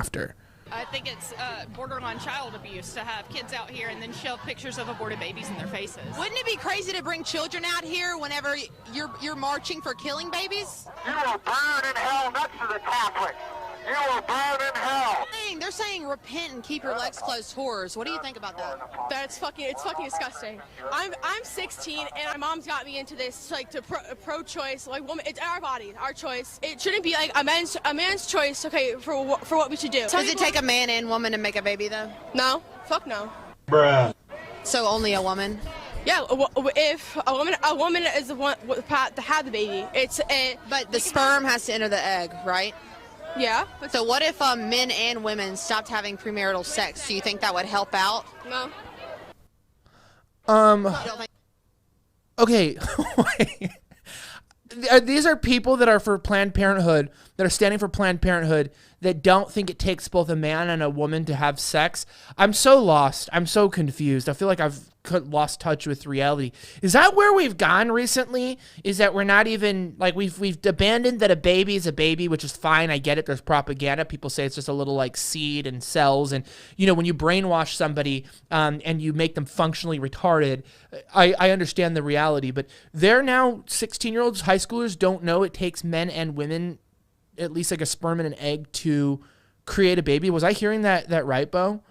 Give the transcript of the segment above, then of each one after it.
after. I think it's borderline child abuse to have kids out here and then shove pictures of aborted babies in their faces. Wouldn't it be crazy to bring children out here whenever you're marching for killing babies? You will burn in hell next to the Catholics. You will burn in hell. They're saying repent and keep your legs closed, whores. What do you think about that? It's fucking disgusting. I'm 16 and my mom's got me into this like to pro-choice, like woman. It's our body, our choice. It shouldn't be like a man's choice. Okay, for what we should do. Does it take a man and woman to make a baby though? No, fuck no. Bruh. So only a woman? Yeah, if a woman is the one to have the baby, But the sperm has to enter the egg, right? Yeah. So what if men and women stopped having premarital sex? Do you think that would help out? No. Okay. These are people that are for Planned Parenthood, that are standing for Planned Parenthood, that don't think it takes both a man and a woman to have sex. I'm so lost. I'm so confused. I feel like I've lost touch with reality. Is that where we've gone recently? Is that we're not even, like, we've abandoned that a baby is a baby, which is fine. I get it. There's propaganda. People say it's just a little like seed and cells. And, you know, when you brainwash somebody and you make them functionally retarded, I understand the reality. But they're now 16-year-olds, high schoolers, don't know it takes men and women, at least like a sperm and an egg, to create a baby. Was I hearing that right, Bo?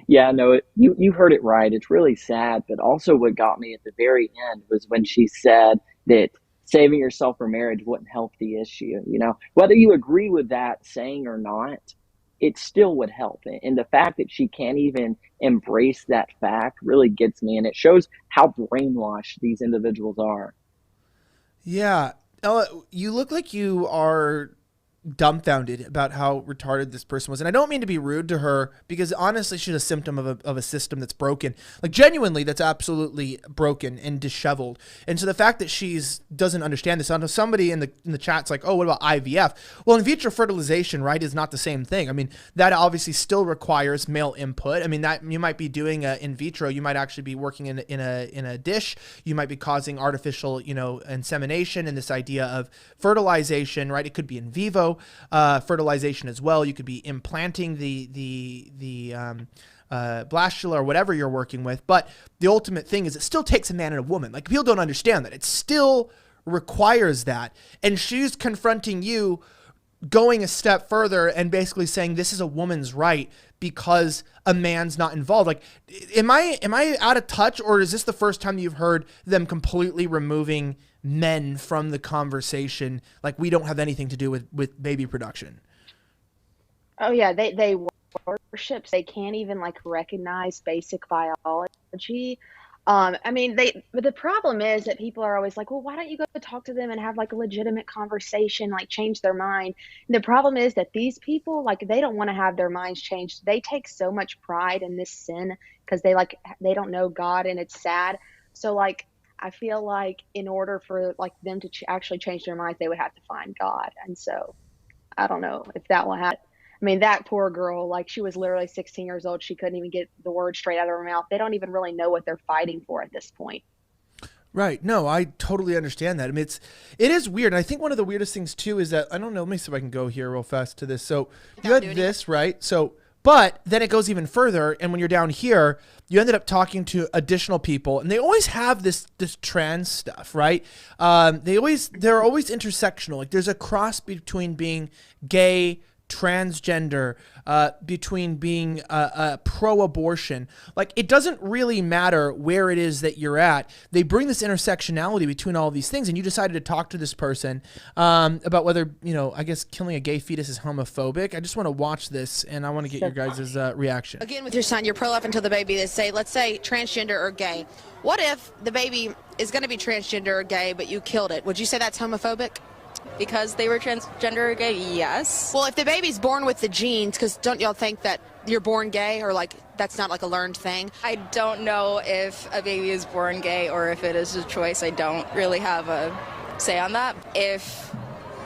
Yeah, no, you heard it right. It's really sad. But also what got me at the very end was when she said that saving yourself for marriage wouldn't help the issue. You know, whether you agree with that saying or not, it still would help. And the fact that she can't even embrace that fact really gets me. And it shows how brainwashed these individuals are. Yeah. Ella, you look like you are dumbfounded about how retarded this person was. And I don't mean to be rude to her, because honestly, she's a symptom of a system that's broken. Like, genuinely, that's absolutely broken and disheveled. And so the fact that doesn't understand this, I know somebody in the chat's like, oh, what about IVF? Well, in vitro fertilization, right, is not the same thing. I mean, that obviously still requires male input. I mean, that you might be doing in vitro, you might actually be working in a dish. You might be causing artificial, insemination, and this idea of fertilization, right? It could be in vivo fertilization as well. You could be implanting the blastula or whatever you're working with. But the ultimate thing is it still takes a man and a woman. Like, people don't understand that. It still requires that. And she's confronting you, going a step further and basically saying this is a woman's right because a man's not involved. Like, am I out of touch, or is this the first time you've heard them completely removing men from the conversation? Like, we don't have anything to do with baby production. Oh yeah, they worship. They can't even like recognize basic biology. But the problem is that people are always like, well, why don't you go talk to them and have like a legitimate conversation, like change their mind? And the problem is that these people, like, they don't want to have their minds changed. They take so much pride in this sin because they don't know God, and it's sad. So like, I feel like in order for like them to actually change their minds, they would have to find God. And so I don't know if that will happen. I mean, that poor girl, like, she was literally 16 years old. She couldn't even get the word straight out of her mouth. They don't even really know what they're fighting for at this point. Right. No, I totally understand that. I mean, it is weird. And I think one of the weirdest things too is that, I don't know, let me see if I can go here real fast to this. So you had this, right? So, but then it goes even further. And when you're down here, you ended up talking to additional people, and they always have this trans stuff, right? They're always intersectional. Like, there's a cross between being gay, transgender, between being pro-abortion. Like, it doesn't really matter where it is that you're at. They bring this intersectionality between all of these things, and you decided to talk to this person about whether, I guess killing a gay fetus is homophobic. I just want to watch this, and I want to get your guys' reaction. Again, with your son, you're pro-life until the baby. Let's say transgender or gay. What if the baby is going to be transgender or gay, but you killed it? Would you say that's homophobic? Because they were transgender or gay, yes. Well, if the baby's born with the genes, because don't y'all think that you're born gay, or like that's not like a learned thing? I don't know if a baby is born gay or if it is a choice. I don't really have a say on that. If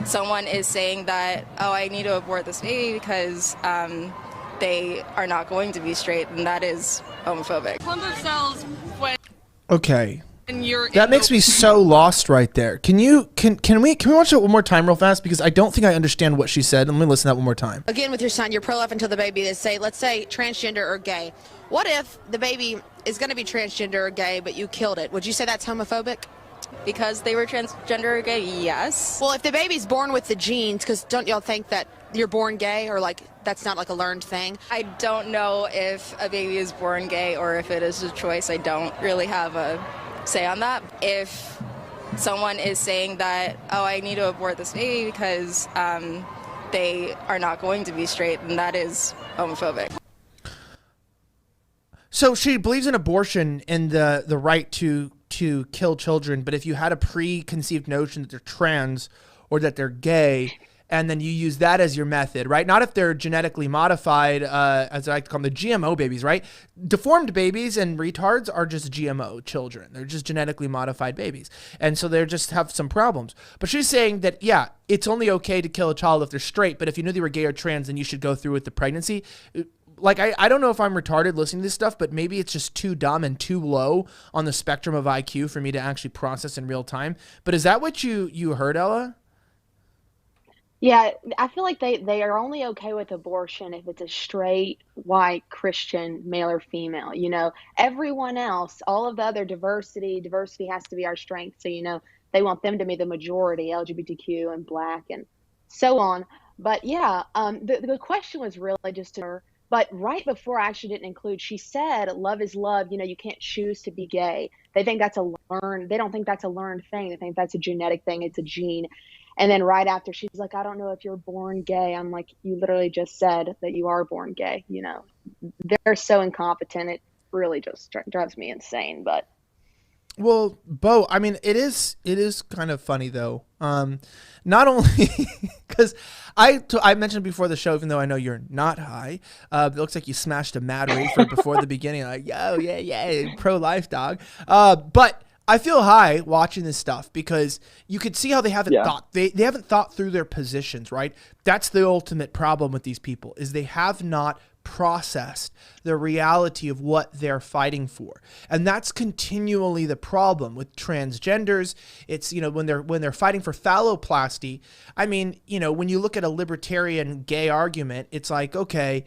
someone is saying that, oh, I need to abort this baby because they are not going to be straight, then that is homophobic. Clump of cells when... Okay. And you're That makes me so lost right there. Can we watch it one more time real fast, because I don't think I understand what she said. Let me listen to that one more time. Again, with your son, you're pro-life until the baby is, let's say transgender or gay. What if the baby is going to be transgender or gay, but you killed it? Would you say that's homophobic? Because they were transgender or gay, yes. Well, if the baby's born with the genes, because don't y'all think that you're born gay, or like that's not like a learned thing? I don't know if a baby is born gay or if it is a choice. I don't really have a say on that. If someone is saying that, oh, I need to abort this baby because they are not going to be straight, then that is homophobic. So she believes in abortion and the right to kill children, but if you had a preconceived notion that they're trans or that they're gay, and then you use that as your method, right? Not if they're genetically modified, as I like to call them, the GMO babies, right? Deformed babies and retards are just GMO children. They're just genetically modified babies. And so they just have some problems. But she's saying that, yeah, it's only okay to kill a child if they're straight, but if you knew they were gay or trans, then you should go through with the pregnancy. Like, I don't know if I'm retarded listening to this stuff, but maybe it's just too dumb and too low on the spectrum of IQ for me to actually process in real time. But is that what you heard, Ella? Yeah, I feel like they are only okay with abortion if it's a straight, white, Christian, male or female. You know, everyone else, all of the other diversity has to be our strength. So, you know, they want them to be the majority, LGBTQ and black and so on. But yeah, the question was really just to her. But right before, I actually didn't include, she said, love is love. You know, you can't choose to be gay. They think that's they don't think that's a learned thing. They think that's a genetic thing. It's a gene. And then right after, she's like, I don't know if you're born gay. I'm like, you literally just said that you are born gay. You know, they're so incompetent. It really just drives me insane. But well, Bo, I mean, it is kind of funny though. Not only because I mentioned before the show, even though I know you're not high, it looks like you smashed a mad wafer before the beginning. Like, yo, yeah, pro-life dog. But I feel high watching this stuff because you could see how they haven't thought. They haven't thought through their positions, right? That's the ultimate problem with these people, is they have not processed the reality of what they're fighting for. And that's continually the problem with transgenders. It's, you know, when they're fighting for phalloplasty, I mean, you know, when you look at a libertarian gay argument, it's like, okay,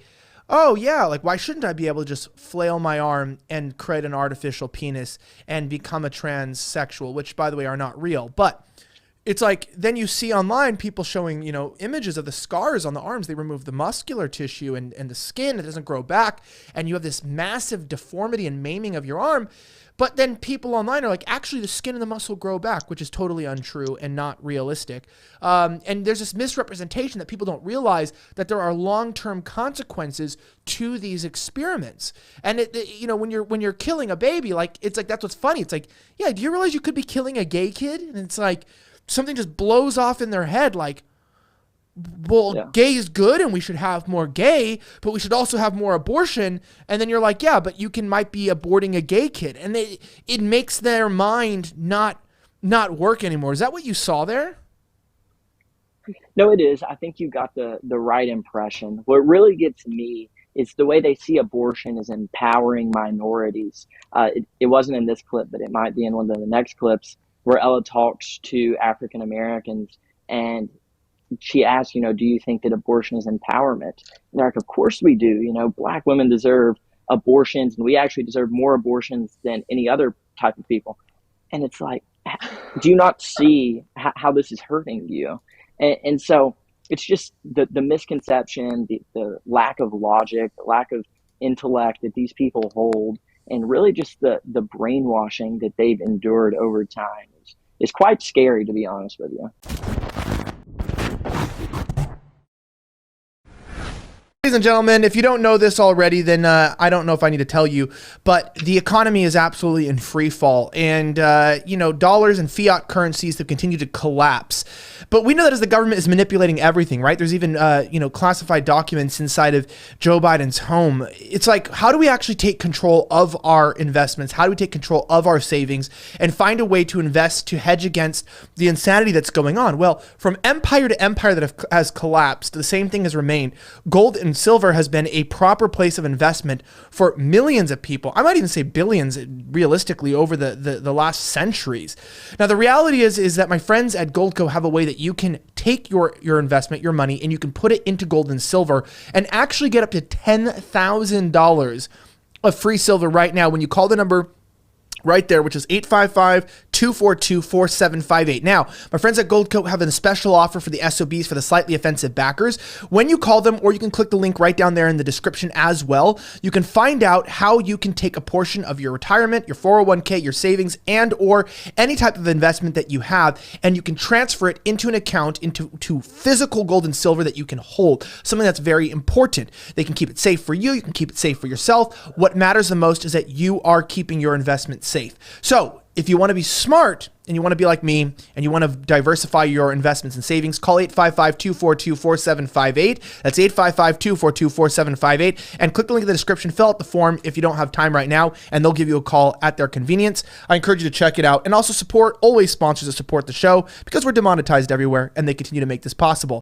oh yeah, like why shouldn't I be able to just flail my arm and create an artificial penis and become a transsexual, which by the way are not real. But it's like, then you see online people showing, you know, images of the scars on the arms. They remove the muscular tissue and the skin. It doesn't grow back. And you have this massive deformity and maiming of your arm. But then people online are like, actually, the skin and the muscle grow back, which is totally untrue and not realistic. And there's this misrepresentation that people don't realize that there are long-term consequences to these experiments. And you know, when you're killing a baby, like, it's like, that's what's funny. It's like, yeah, do you realize you could be killing a gay kid? And it's like, something just blows off in their head, like, well, gay is good and we should have more gay, but we should also have more abortion. And then you're like, yeah, but you might be aborting a gay kid. And it makes their mind not work anymore. Is that what you saw there? No, it is. I think you got the right impression. What really gets me is the way they see abortion as empowering minorities. It wasn't in this clip, but it might be in one of the next clips, where Ella talks to African Americans and she asks, you know, do you think that abortion is empowerment? And they're like, of course we do. You know, Black women deserve abortions and we actually deserve more abortions than any other type of people. And it's like, do you not see how this is hurting you? And so it's just the misconception, the lack of logic, the lack of intellect that these people hold, and really just the brainwashing that they've endured over time is quite scary, to be honest with you. Ladies and gentlemen, if you don't know this already, then I don't know if I need to tell you, but the economy is absolutely in free fall, and you know, dollars and fiat currencies have continued to collapse. But we know that as the government is manipulating everything, right? There's even you know, classified documents inside of Joe Biden's home. It's like, how do we actually take control of our investments? How do we take control of our savings and find a way to invest to hedge against the insanity that's going on? Well, from empire to empire that has collapsed, the same thing has remained. Gold and and silver has been a proper place of investment for millions of people. I might even say billions realistically over the last centuries. Now, the reality is that my friends at Goldco have a way that you can take your investment, your money, and you can put it into gold and silver and actually get up to $10,000 of free silver right now when you call the number right there, which is 855-242-4758. Now, my friends at Goldcoat have a special offer for the SOBs, for the slightly offensive backers. When you call them, or you can click the link right down there in the description as well, you can find out how you can take a portion of your retirement, your 401k, your savings, and or any type of investment that you have, and you can transfer it into an account, into physical gold and silver that you can hold, something that's very important. They can keep it safe for you. You can keep it safe for yourself. What matters the most is that you are keeping your investment safe. So if you want to be smart and you want to be like me and you want to diversify your investments and savings, call 855-242-4758. That's 855-242-4758. And click the link in the description, fill out the form if you don't have time right now, and they'll give you a call at their convenience. I encourage you to check it out, and also support always sponsors that support the show, because we're demonetized everywhere and they continue to make this possible.